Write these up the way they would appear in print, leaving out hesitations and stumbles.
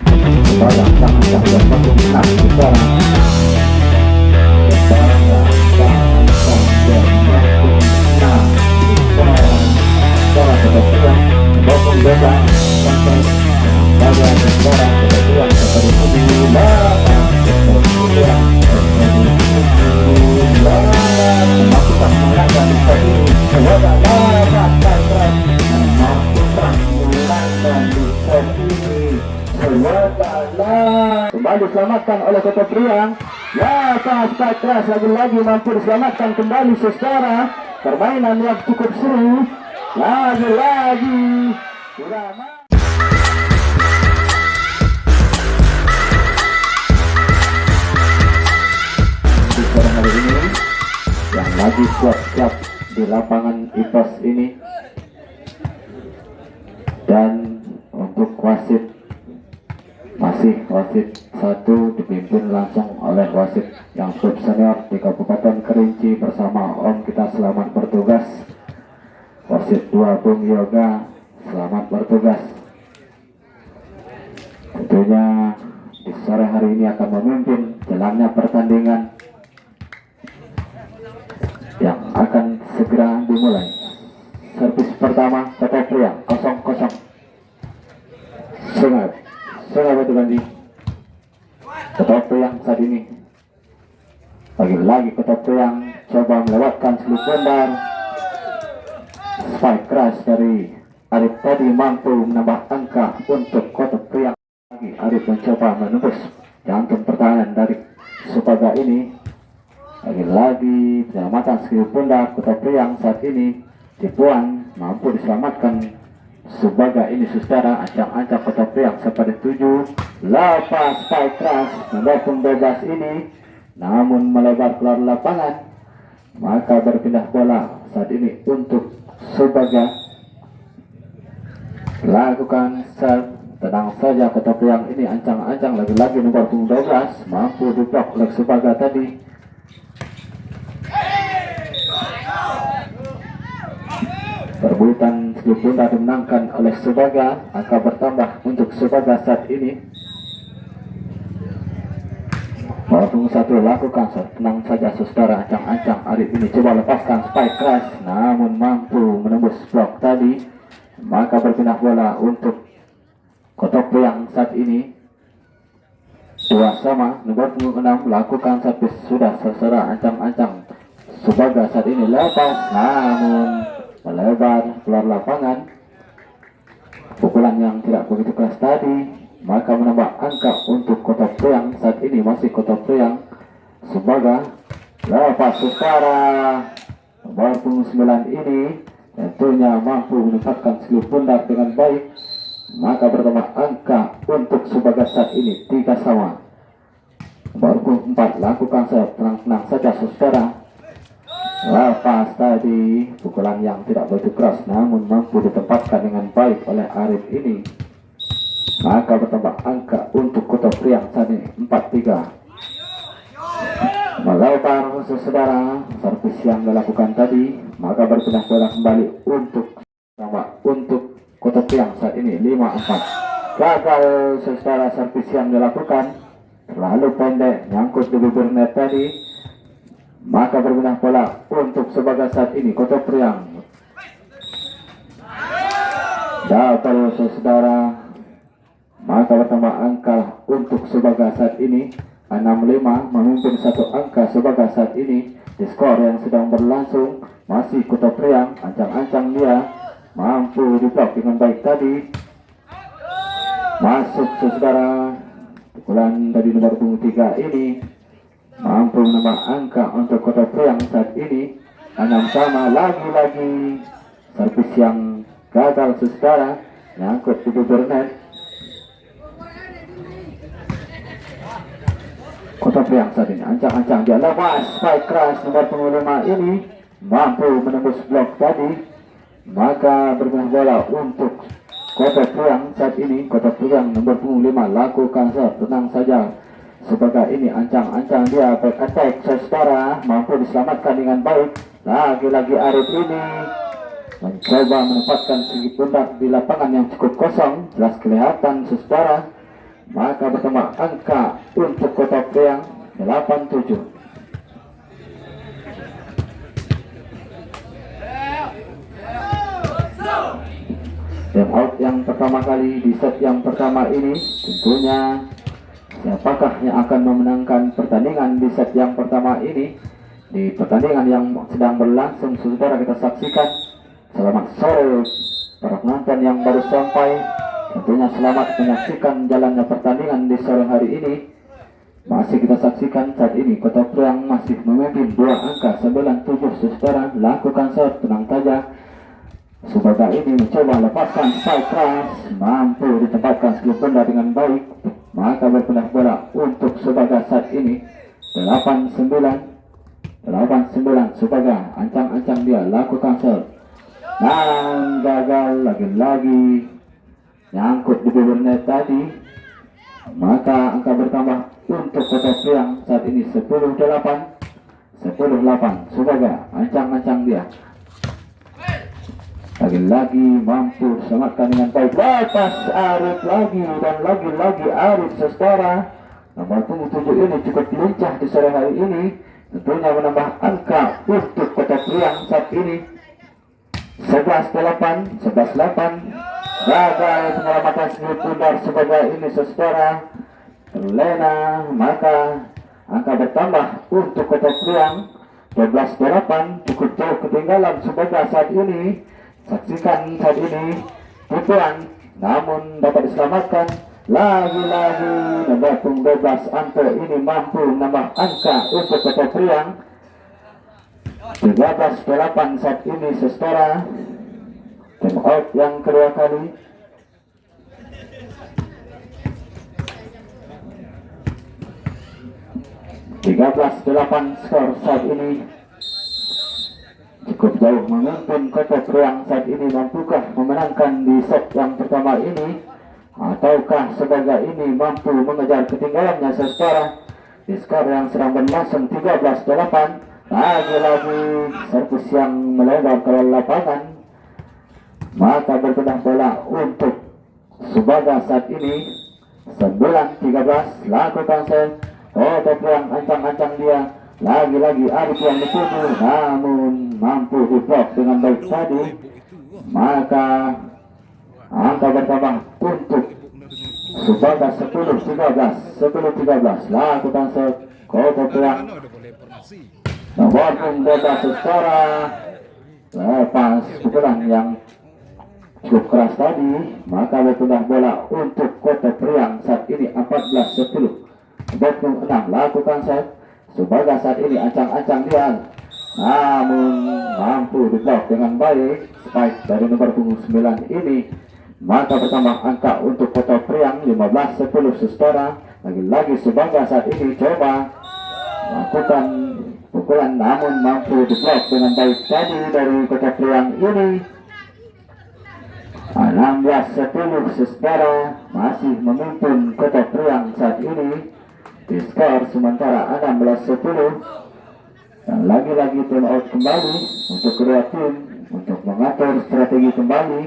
Sebarang ancang-ancang dan satu menang sekarang. Kembali diselamatkan oleh Kota Priang. Ya, pas keras lagi-lagi mampu diselamatkan kembali secara permainan yang cukup seru. Lagi-lagi di sore hari ini yang lagi siap-siap di lapangan IPAS ini. Dan untuk wasit masih wasit satu dipimpin langsung oleh wasit yang sub senior di Kabupaten Kerinci bersama Om kita selamat bertugas. Wasit 2 Bung Yoga selamat bertugas. Tentunya di sore hari ini akan memimpin jalannya pertandingan yang akan segera dimulai. Servis pertama Kota Priang 0-0. Sungai Batu Gandhi. Kota Priang saat ini lagi-lagi Kota Priang coba melewatkan selip bundar. Spike keras dari Arif tadi mampu menambah angka untuk Kota Priang. Lagi Arif mencoba menembus jantung pertahanan dari Supaga ini. Lagi-lagi penyelamatan selip bundar Kota Priang saat ini. Tipuan mampu diselamatkan Subaga ini saudara. Ancang-ancang Kota Priang seperti 7. Lepas spike keras mendukung bebas ini, namun melebar keluar lapangan. Maka berpindah bola saat ini untuk Subaga. Lakukan serve. Tenang saja Kota Priang ini ancang-ancang lagi-lagi nomor 12 mampu diblok oleh Subaga tadi. Perebutan selip bundar dimenangkan oleh Subaga. Angka bertambah untuk Subaga saat ini. Nomor 1 lakukan tenang saja saudara. Ancang-ancang Arif ini coba lepaskan spike keras, namun mampu menembus blok tadi. Maka berpindah bola untuk Kota Priang saat ini. 2 sama. Nomor 6 lakukan servis sudah terserah. Ancang-ancang Subaga saat ini lepas, namun melebar keluar lapangan. Pukulan yang tidak begitu keras tadi, maka menambah angka untuk Kota Priang saat ini. Masih Kota Priang. Subaga lepas secara nomor 9 ini tentunya mampu menempatkan selip bundar dengan baik. Maka bertambah angka untuk Subaga saat ini 3 sama. Nomor 4 lakukan serve. Tenang-tenang saja saudara. Lepas tadi pukulan yang tidak begitu keras namun mampu ditempatkan dengan baik oleh Arif ini. Maka bertambah angka untuk Kota Priang saat ini 4-3. Melebar saudara servis yang dilakukan tadi. Maka berpindah bola kembali untuk Kota Priang saat ini 5-4. Gagal saudara servis yang dilakukan terlalu pendek nyangkut di bibir net tadi. Maka berpindah bola untuk Subaga saat ini. Kota Priang double saudara. Maka bertambah angka untuk Subaga saat ini 6-5, memimpin 1 angka Subaga saat ini. Di skor yang sedang berlangsung masih Kota Priang. Ancang-ancang dia mampu diblok dengan baik tadi. Masuk saudara. Pukulan dari nomor 3 ini mampu menambah angka untuk Kota Priang saat ini 6 sama. Lagi-lagi servis yang gagal saudara, nyangkut di bibir net. Kota Priang saat ini ancang-ancang dia lepas spike keras. Nomor 5 ini mampu menembus blok tadi. Maka berpindah bola untuk Kota Priang saat ini. Kota Priang nomor 5 lakukan serve. Tenang saja Subaga ini ancang-ancang dia back attack saudara, mampu diselamatkan dengan baik. Lagi-lagi Arif ini mencoba menempatkan segi pundak di lapangan yang cukup kosong. Jelas kelihatan saudara maka bertambah angka untuk Kota Priang 87. Time out yang pertama kali di set yang pertama ini, tentunya siapakah yang akan memenangkan pertandingan di set yang pertama ini? Di pertandingan yang sedang berlangsung, saudara, kita saksikan. Selamat sore para penonton yang baru sampai. Tentunya selamat menyaksikan jalannya pertandingan di sore hari ini. Masih kita saksikan saat ini Kota Priang masih memimpin 2 angka 97, saudara. Lakukan serve, tenang saja. Subagah ini mencoba lepaskan spike keras, mampu ditempatkan skill benda dengan baik, maka berpindah bola untuk Subagah saat ini 8-9 Subagah. Ancang-ancang dia lakukan serve dan gagal lagi-lagi, nyangkut di bibir net tadi, maka angka bertambah untuk Kota Priang saat ini 10-8 Subagah. Ancang-ancang dia lagi-lagi mampu selamatkan dengan baik. Lepas Arif lagi dan lagi-lagi Arif, saudara. Nomor 7 ini cukup lincah di sore hari ini, tentunya menambah angka untuk Kota Priang saat ini 11-8. Gagal penyelamatan skill pundar sebagai ini, saudara, terlena, maka angka bertambah untuk Kota Priang 12-8. Cukup jauh ketinggalan sebagai saat ini. Saksikan saat ini pukulan, namun dapat diselamatkan. Lagi-lagi nomor 12 Anto ini mampu menambah angka untuk Kota Priang 13-8 saat ini, saudara. Time out yang kedua kali. skor saat ini. Cukup jauh memimpin Kota Priang saat ini. Mampukah memenangkan di set yang pertama ini, ataukah Subagah ini mampu mengejar ketinggalannya, saudara? Di skor yang sedang berlangsung 13-8. Lagi-lagi servis yang melebar ke lapangan, maka berpindah bola untuk Subagah saat ini 9-13. Lakukan serve. Kota Priang ancang-ancang dia. Lagi-lagi Arif yang dituju, namun mampu diblok dengan baik tadi, maka angka bertambah untuk Subagah 10-13. Lakukan serve. Kota Priang nomor 12, saudara. Lepas pukulan yang cukup keras tadi, maka berpindah bola untuk Kota Priang saat ini 14-10. 26. Lakukan serve. Subagah saat ini ancang-ancang dia, namun mampu diblok dengan baik spike dari nomor 9 ini, maka bertambah angka untuk Kota Priang 15-10, saudara. Lagi-lagi Subagah saat ini coba melakukan pukulan, namun mampu diblok dengan baik tadi dari Kota Priang ini. 16-10, saudara. Masih memimpin Kota Priang saat ini di skor sementara 16-10. Dan lagi-lagi time out kembali untuk kedua tim untuk mengatur strategi kembali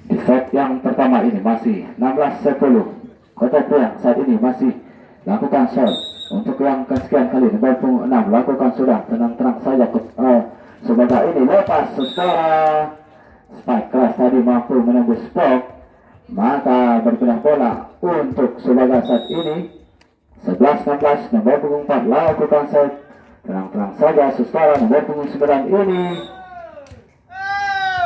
di set yang pertama ini. Masih 16-10. Kota Priang saat ini masih lakukan serve untuk yang kesekian kali. Nomor 6 lakukan sudah, tenang-tenang saja. Subagah ini lepas, saudara. Spike keras tadi mampu menembus blok, maka berpindah bola untuk Subagah saat ini 11-16. Nomor punggung 4 lakukan serve. Tenang-tenang saja, saudara. Nomor punggung 9 ini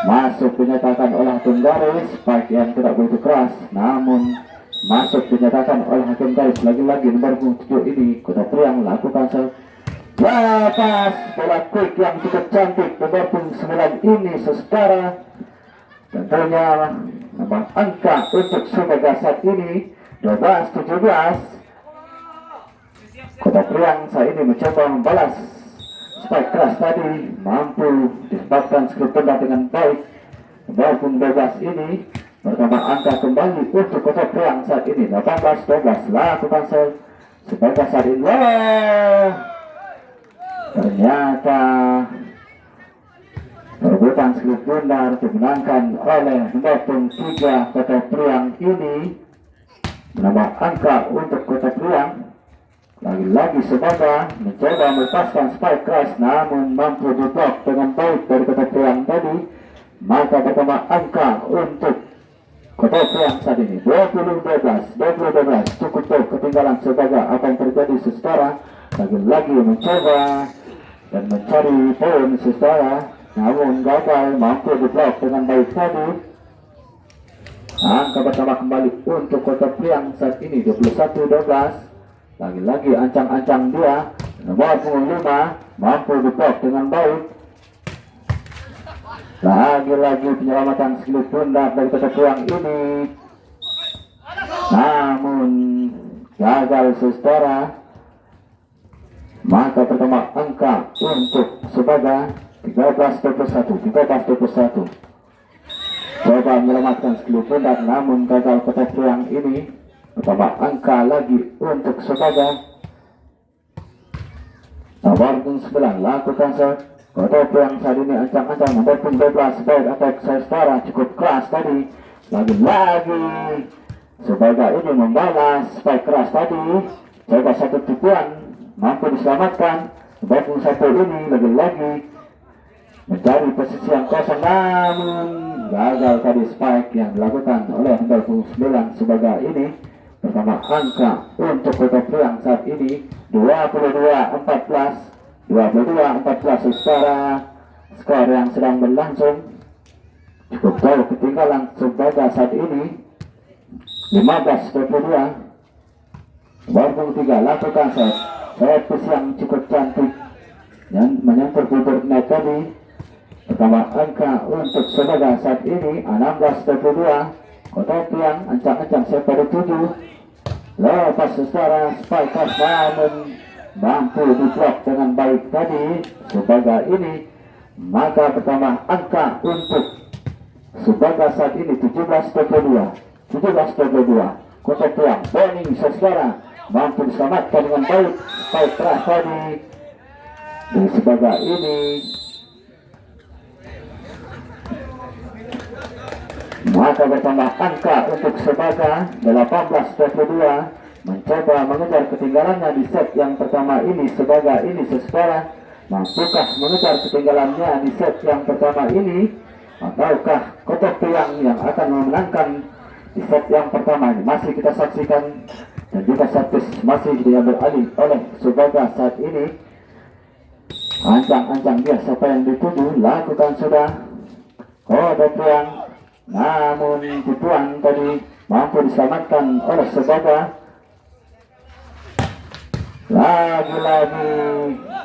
masuk dinyatakan oleh hakim garis. Spike yang tidak begitu keras, namun masuk dinyatakan oleh hakim garis. Lagi-lagi nomor punggung 7 ini Kota Priang lakukan serve. Lepas bola quick yang cukup cantik nomor punggung 9 ini, saudara. Tentunya nambah angka untuk Subagah saat ini 12-17. Kota Priang saat ini mencoba membalas spike keras tadi, mampu disebabkan skill benda dengan baik. Walaupun 12 ini bertambah angka kembali untuk Kota Priang saat ini 18-12. Lakukan serve. Subagah saat ini ternyata perebutan skill benda dimenangkan oleh nomor 3 Kota Priang ini menambah angka untuk Kota Priang. Lagi-lagi Sebaga mencoba melepaskan spike crash, namun mampu diblok dengan baik dari Kota Priang tadi. Maka bertambah angka untuk Kota Priang saat ini 20-12 cukup jauh ketinggalan Sebaga. Apa yang terjadi saudara? Lagi-lagi mencoba dan mencari poin saudara, namun gagal, mampu diblok dengan baik tadi. Angka bertambah kembali untuk Kota Priang saat ini 21-12. Lagi-lagi ancang-ancang dia, nomor 5 mampu diblok dengan baik. Lagi-lagi penyelamatan skill pundak dari Kota Priang ini, namun gagal saudara. Maka pertama angka untuk Sebaga 13-21. Coba menyelamatkan skill pundak, namun gagal Kota Priang ini. Pertama angka lagi untuk Sebaga. Nomor 9 lakukan set. Kota Priang saat ini ancang-ancang nomor 12 baik attack saudara, cukup keras tadi. Lagi-lagi Sebaga ini membalas spike keras tadi. Coba satu tipuan mampu diselamatkan. Nomor 1 ini lagi-lagi mencari posisi yang kosong, namun gagal tadi spike yang dilakukan oleh nomor 9 Sebaga ini. Pertama angka untuk Kota Priang saat ini 22-14 saudara. Skor yang sedang berlangsung cukup jauh ketinggalan Sebaga saat ini 15-22. Nomor 3 lakukan servis yang cukup cantik dan menyentuh bibir net tadi. Pertama angka untuk Sebaga saat ini 16-22. Kota Priang ancang-ancang sepeda 7. Lepas saudara spike crash, namun mampu diblok dengan baik tadi Sebaga ini. Maka pertama angka untuk Sebaga saat ini 17-22. Kota Priang warning saudara, mampu diselamatkan dengan baik spike crash tadi dari Sebaga ini. Maka bertambah angka untuk Sebaga 18-22. Mencoba mengejar ketinggalannya di set yang pertama ini. Sebaga ini saudara, mampukah mengejar ketinggalannya di set yang pertama ini, ataukah Kota Priang yang akan memenangkan di set yang pertama ini? Masih kita saksikan, dan juga servis masih diambil alih oleh Sebaga saat ini. Ancang-ancang dia siapa yang dituju, lakukan sudah Kota Priang, namun tipuan tadi mampu diselamatkan oleh Sebaga. Lagi-lagi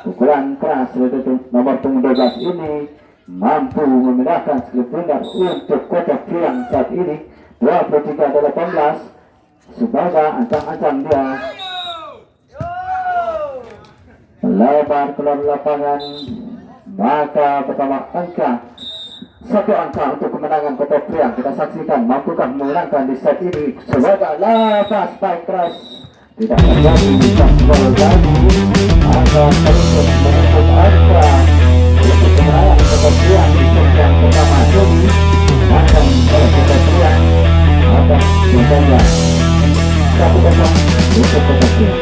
pukulan keras dari nomor 12 ini mampu memindahkan skill pundak untuk Kota Priang saat ini 23-18. Sebaga ancang-ancang dia lebar keluar lapangan. Maka pertama angka, satu angka untuk kemenangan Kota Priang. Kita saksikan mampukah memenangkan di set ini. Sebaga lepas spike keras, tidak terjadi bisa gol lagi. Maka terus menuntut angka untuk kemenangan Kota Priang di set yang pertama ini. Maka oleh Kota Priang atas Sebaga 1-0 untuk Kota Priang.